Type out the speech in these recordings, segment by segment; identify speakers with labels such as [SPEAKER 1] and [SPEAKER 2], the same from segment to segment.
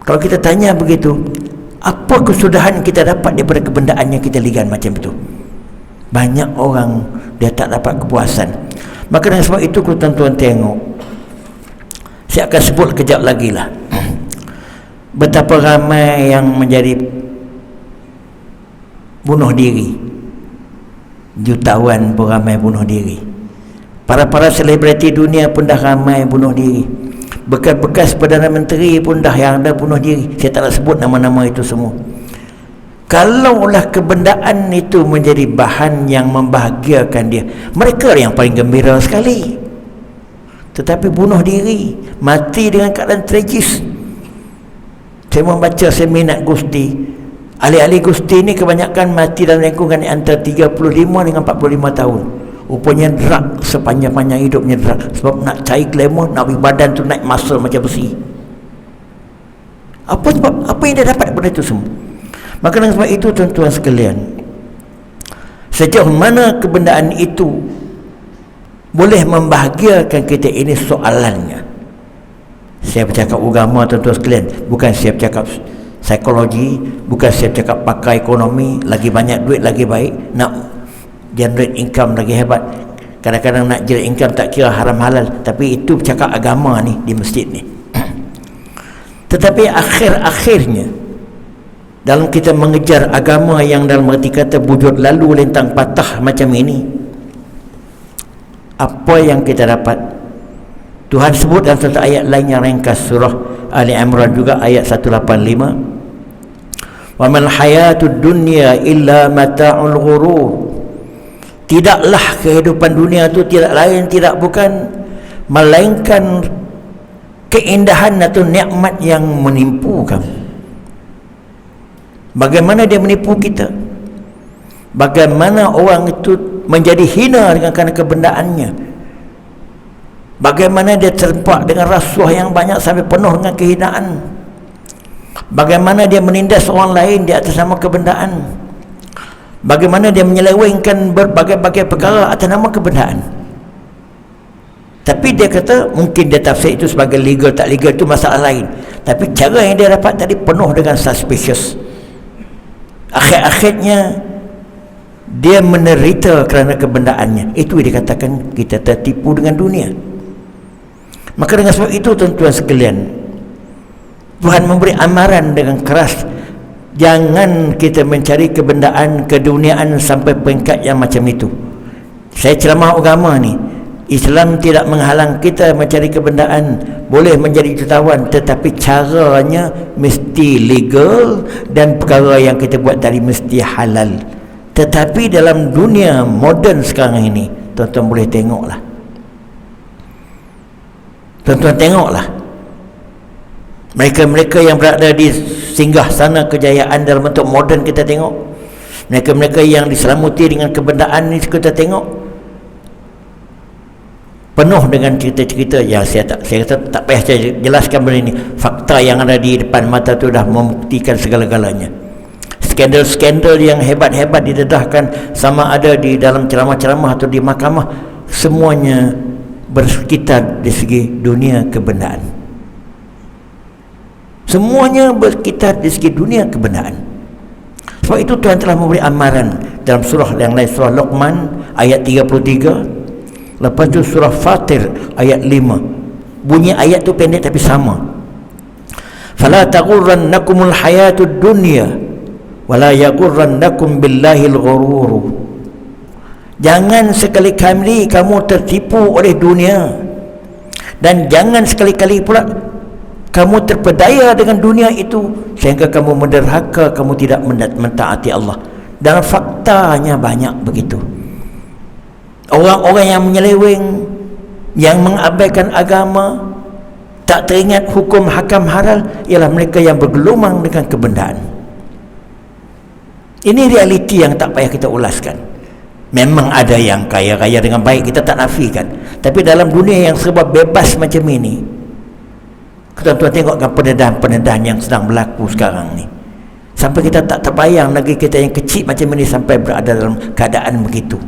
[SPEAKER 1] Kalau kita tanya begitu, apa kesudahan kita dapat daripada kebendaan yang kita ligan macam itu? Banyak orang dia tak dapat kepuasan. Maka dengan sebab itu, tuan-tuan tengok, saya akan sebut kejap lagi lah, betapa ramai yang menjadi bunuh diri. Jutawan pun ramai bunuh diri. Para selebriti dunia pun dah ramai bunuh diri. Bekas-bekas Perdana Menteri pun dah yang ada bunuh diri. Saya tak nak sebut nama-nama itu semua. Kalaulah kebendaan itu menjadi bahan yang membahagiakan dia, mereka yang paling gembira sekali. Tetapi bunuh diri, mati dengan keadaan tragis. Saya membaca seminar Gusti. Ahli-ahli Gusti ni kebanyakan mati dalam lingkungan antara 35 dengan 45 tahun. Rupanya drug sepanjang-panjang hidupnya drug. Sebab nak cair glamour, nak beri badan tu naik muscle macam besi. Apa sebab? Apa yang dia dapat daripada itu semua? Maka dengan sebab itu, tuan-tuan sekalian, sejauh mana kebendaan itu boleh membahagiakan kita, ini soalannya. Saya bercakap agama, tuan-tuan sekalian, bukan saya bercakap psikologi, bukan saya bercakap pakar ekonomi. Lagi banyak duit lagi baik, nak generate income lagi hebat. Kadang-kadang nak generate income tak kira haram halal, tapi itu bercakap agama ni di masjid ni. Tetapi akhir-akhirnya, dalam kita mengejar agama yang dalam arti kata bujur lalu lintang patah macam ini, apa yang kita dapat? Tuhan sebut dalam satu ayat lain yang ringkas, surah Ali Imran juga ayat 185, wa mal hayatud dunya illa mata'ul ghurur. Tidaklah kehidupan dunia itu tidak lain tidak bukan melainkan keindahan atau nikmat yang menipu kamu. Bagaimana dia menipu kita? Bagaimana orang itu menjadi hina dengan kerana kebendaannya? Bagaimana dia tertempak dengan rasuah yang banyak sampai penuh dengan kehinaan? Bagaimana dia menindas orang lain di atas nama kebendaan? Bagaimana dia menyelewengkan berbagai-bagai perkara atas nama kebendaan? Tapi dia kata, mungkin dia tafsir itu sebagai legal tak legal, itu masalah lain. Tapi cara yang dia dapat tadi penuh dengan suspicious. Akhir-akhirnya dia menderita kerana kebendaannya. Itu yang dikatakan kita tertipu dengan dunia. Maka dengan sebab itu, tuan-tuan sekalian, Tuhan memberi amaran dengan keras, jangan kita mencari kebendaan, keduniaan sampai peringkat yang macam itu. Saya ceramah agama ni, Islam tidak menghalang kita mencari kebendaan, boleh menjadi jutawan, tetapi caranya mesti legal dan perkara yang kita buat tadi mesti halal. Tetapi dalam dunia moden sekarang ini, tuan-tuan boleh tengoklah. Tuan-tuan tengoklah. Mereka-mereka yang berada di singgah sana kejayaan dalam bentuk moden, kita tengok. Mereka-mereka yang diselamuti dengan kebendaan ni, kita tengok. Penuh dengan cerita-cerita yang saya kata tak payah saya jelaskan benda ini. Fakta yang ada di depan mata tu dah membuktikan segala-galanya. Skandal-skandal yang hebat-hebat didedahkan, sama ada di dalam ceramah-ceramah atau di mahkamah, semuanya bersekitar di segi dunia kebendaan. Semuanya berkitar di segi dunia kebendaan. Sebab itu Tuhan telah memberi amaran dalam surah yang lain, surah Luqman ayat 33, lepas tu surah Fatir ayat 5. Bunyi ayat tu pendek tapi sama. Fala taghurrannakumul hayatud dunya wala yaghurrannakum billahil ghurur. Jangan sekali-kali kamu tertipu oleh dunia, dan jangan sekali-kali pula kamu terpedaya dengan dunia itu sehingga kamu menderhaka, kamu tidak mentaati Allah. Dan faktanya banyak begitu. Orang-orang yang menyeleweng, yang mengabaikan agama, tak teringat hukum hakam halal, ialah mereka yang bergelumang dengan kebendaan. Ini realiti yang tak payah kita ulaskan. Memang ada yang kaya-kaya dengan baik, kita tak nafikan. Tapi dalam dunia yang serba bebas macam ini, tuan-tuan tengokkan penedahan-penedahan yang sedang berlaku sekarang ni. Sampai kita tak terbayang negeri kita yang kecil macam ini sampai berada dalam keadaan begitu.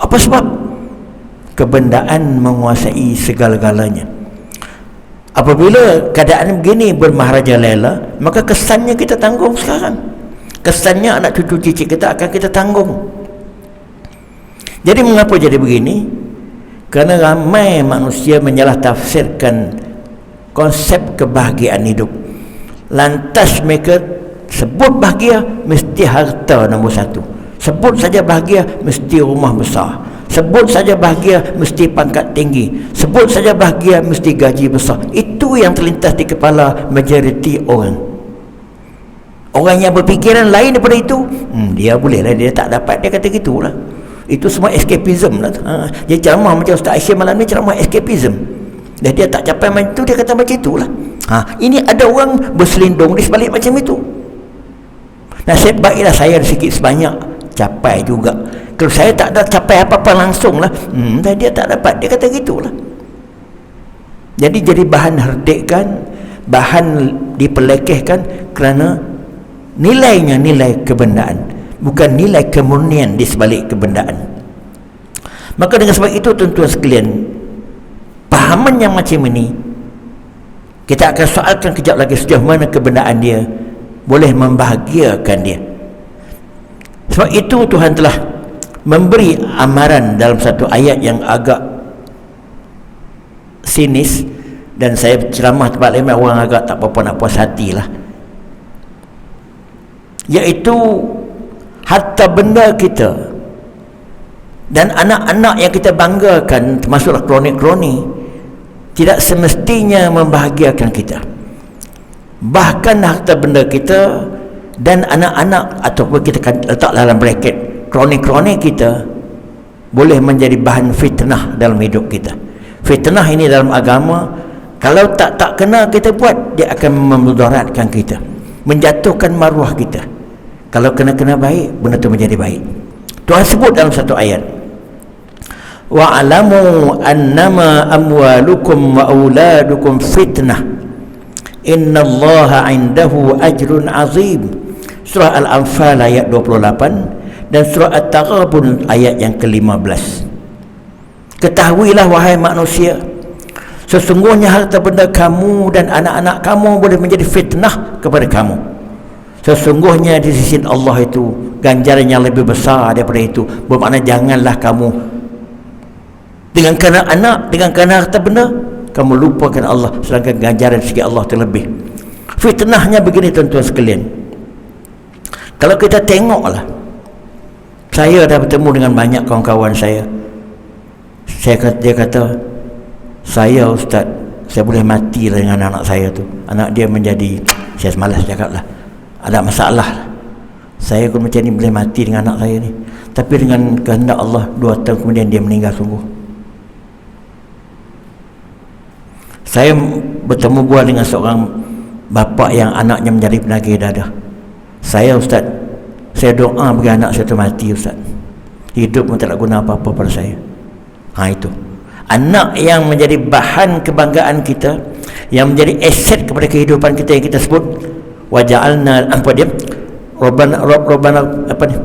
[SPEAKER 1] Apa sebab? Kebendaan menguasai segala-galanya. Apabila keadaan begini bermaharajalela, maka kesannya kita tanggung sekarang. Kesannya anak cucu cicit kita akan kita tanggung. Jadi mengapa jadi begini? Kerana ramai manusia menyalah tafsirkan konsep kebahagiaan hidup. Lantas mereka sebut bahagia mesti harta nombor satu. Sebut saja bahagia mesti rumah besar. Sebut saja bahagia mesti pangkat tinggi. Sebut saja bahagia mesti gaji besar. Itu yang terlintas di kepala majoriti orang. Orang yang berfikiran lain daripada itu, dia bolehlah, dia tak dapat, dia kata gitulah. Itu semua escapism lah. Dia ceramah macam Ustaz Aisyah malam ni, ceramah escapism. Dan dia tak capai macam itu, dia kata macam itulah. Ini ada orang berselindung di sebalik macam itu. Nasib baiklah saya sikit sebanyak capai juga. Kalau saya tak ada capai apa-apa langsung lah, dia tak dapat, dia kata gitulah. Jadi bahan herdikan, bahan dipelekehkan kerana nilainya nilai kebendaan, bukan nilai kemurnian di sebalik kebendaan. Maka dengan sebab itu tuan-tuan sekalian, pahaman yang macam ini kita akan soalkan kejap lagi sejauh mana kebendaan dia boleh membahagiakan dia. Sebab itu Tuhan telah memberi amaran dalam satu ayat yang agak sinis, dan saya ceramah tempat lain orang agak tak apa-apa nak puas hati lah, iaitu harta benda kita dan anak-anak yang kita banggakan, termasuklah kroni-kroni, tidak semestinya membahagiakan kita. Bahkan harta benda kita dan anak-anak, ataupun kita letak dalam bracket kroni-kroni kita, boleh menjadi bahan fitnah dalam hidup kita. Fitnah ini dalam agama, kalau tak kena kita buat, dia akan memudaratkan kita, menjatuhkan maruah kita. Kalau kena baik, benda itu menjadi baik. Tuhan sebut dalam satu ayat, wa'alamu annama amwalukum wa auladukum fitnah innallaha indahu ajrun azim. Surah Al-Anfal ayat 28 dan surah At-Taghabun ayat yang ke-15. Ketahuilah wahai manusia, sesungguhnya harta benda kamu dan anak-anak kamu boleh menjadi fitnah kepada kamu. Sesungguhnya di sisi Allah itu ganjaran yang lebih besar daripada itu. Bermakna janganlah kamu dengan kerana anak, dengan kerana harta benda, kamu lupakan Allah, sedangkan ganjaran segi Allah terlebih. Fitnahnya begini tuan-tuan sekalian. Kalau kita tengoklah, saya dah bertemu dengan banyak kawan-kawan saya. Dia kata, saya Ustaz, saya boleh mati lah dengan anak saya tu. Anak dia menjadi, saya semalas cakap lah, ada masalah. Saya pun macam ni, boleh mati dengan anak saya ni. Tapi dengan kehendak Allah, 2 tahun kemudian dia meninggal sungguh. Saya bertemu bual dengan seorang bapa yang anaknya menjadi penyakit dadah. Saya Ustaz, saya doa bagi anak saya tu mati Ustaz. Hidup pun tak nak guna apa-apa pada saya. Itu anak yang menjadi bahan kebanggaan kita, yang menjadi aset kepada kehidupan kita, yang kita sebut waja'alna Rabbana apa ni,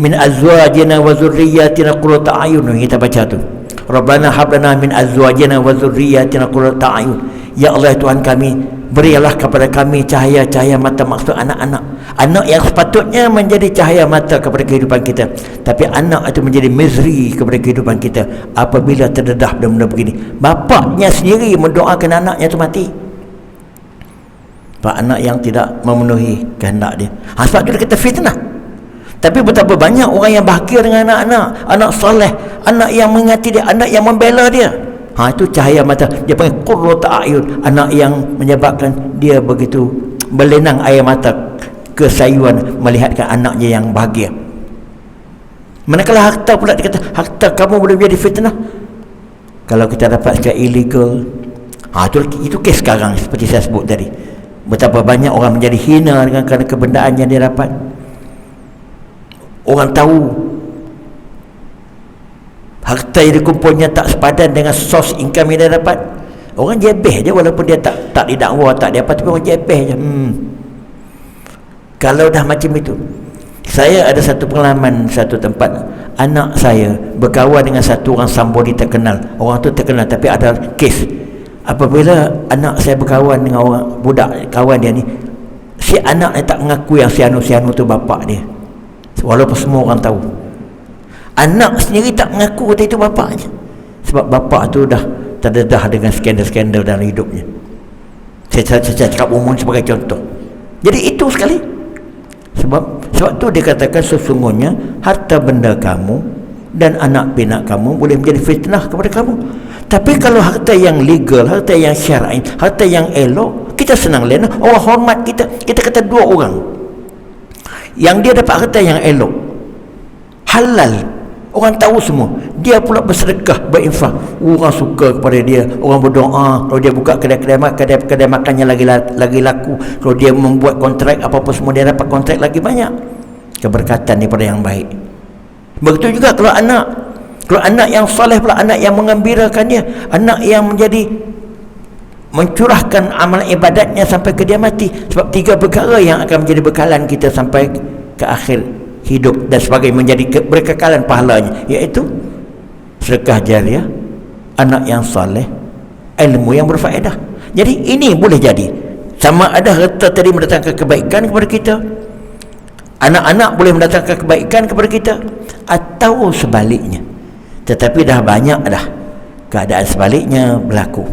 [SPEAKER 1] min azwajina wa dzurriyyatina qurrata a'yun, kita baca tu, Rabbana hab lana min azwajina wa dzurriyyatina qurrata a'yun. Ya Allah Tuhan kami, berilah kepada kami cahaya-cahaya mata, maksud anak-anak. Anak yang sepatutnya menjadi cahaya mata kepada kehidupan kita, tapi anak itu menjadi misery kepada kehidupan kita apabila terdedah benda-benda begini. Bapaknya sendiri mendoakan anaknya itu mati. Pak anak yang tidak memenuhi kehendak dia. Sebab itu kita fitnah. Tapi betapa banyak orang yang bahagia dengan anak-anak, anak soleh, anak yang mengingati dia, anak yang membela dia. Itu cahaya mata. Dia panggil qurrata a'yun, anak yang menyebabkan dia begitu berlenang air mata kesayuan melihatkan anaknya yang bahagia. Manakala harta pula dikata, harta kamu boleh menjadi fitnah kalau kita dapat secara illegal. Itu kes sekarang seperti saya sebut tadi. Betapa banyak orang menjadi hina dengan kerana kebendaan yang dia dapat. Orang tahu harta yang dikumpulnya tak sepadan dengan sos income yang dia dapat, orang jebeh je, walaupun dia tak didakwa, tak dia apa, tapi orang jebeh je. Kalau dah macam itu, saya ada satu pengalaman, satu tempat, anak saya berkawan dengan satu orang somebody terkenal. Orang tu terkenal, tapi ada kes, apabila anak saya berkawan dengan orang budak kawan dia ni, si anak ni tak mengaku yang si anu tu bapak dia, walaupun semua orang tahu. Anak sendiri tak mengaku kata itu bapaknya, sebab bapak tu dah terdedah dengan skandal-skandal dalam hidupnya. Saya cakap umum sebagai contoh. Jadi itu sekali. Sebab tu dia katakan sesungguhnya harta benda kamu dan anak pinak kamu boleh menjadi fitnah kepada kamu. Tapi kalau harta yang legal, harta yang syar'i, harta yang elok, kita senang lena. Orang hormat kita. Kita kata dua orang yang dia dapat harta yang elok, halal, orang tahu semua, dia pula bersedekah, berinfak, orang suka kepada dia, orang berdoa. Kalau dia buka kedai makannya lagi laku, kalau dia membuat kontrak apa-apa semua, dia dapat kontrak lagi banyak, keberkatan daripada yang baik. Begitu juga kalau anak yang soleh pula, anak yang mengembirakan dia, anak yang menjadi mencurahkan amal ibadatnya sampai ke dia mati. Sebab 3 perkara yang akan menjadi bekalan kita sampai ke akhir hidup dan sebagai menjadi berkekalan pahalanya, iaitu sedekah jariah, anak yang soleh, ilmu yang berfaedah. Jadi ini boleh jadi sama ada harta tadi mendatangkan kebaikan kepada kita, anak-anak boleh mendatangkan kebaikan kepada kita, atau sebaliknya. Tetapi dah banyak dah keadaan sebaliknya berlaku.